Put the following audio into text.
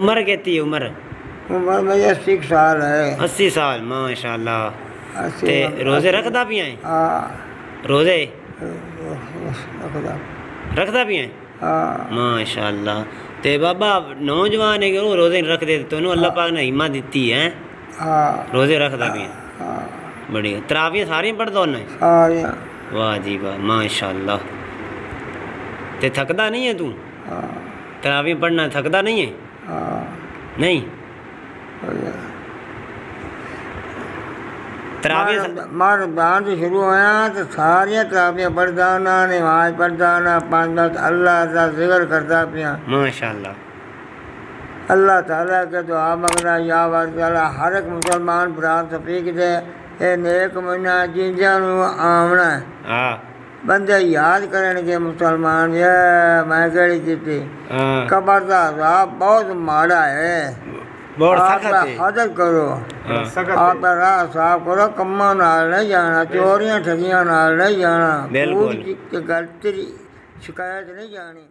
عمر کہتی ہے عمر میری 80 سال ہے 80 سال ماشاء اللہ 80 تے روزے رکھدا پیا ہیں ہاں روزے رکھدا رکھدا پیا ہیں ہاں ماشاء اللہ تے بابا نوجوان ہے کہ وہ روزے نہیں رکھتے تو انہوں اللہ پاک نے ہمت دیتی ہے ہاں روزے رکھدا پیا ہیں ہاں بڑی تراویح ساری پڑھدا ہونا ہے سارے واہ جی واہ ماشاء اللہ تے تھکدا نہیں ہے تو ہاں تراویح پڑھنا تھکدا نہیں ہے ہاں نہیں تراویح ماں رمضان سے شروع ہویا تو ساریاں تراویح پڑھدا ہونا نماز پڑھدا ہونا 5 وقت اللہ دا ذکر کردا پیا ماشاء اللہ اللہ تعالیٰ کے دعا منگنا یا تعالیٰ ہر ایک مسلمان بران تفریق دے اے نیک مہینہ جیندیاں نوں آمنا ہے ہاں بندے یاد کرن گے مسلمان یہ میں کہڑی کیتی ہاں قبر دا عذاب بہت ماڑا ہے بہت آپ سخت ہے حاضر کرو آپ راہ صاف کرو کماں نال نہیں جانا چوریاں ٹھگیاں نال نہیں جانا بالکل گل تیری شکایت نہیں جانی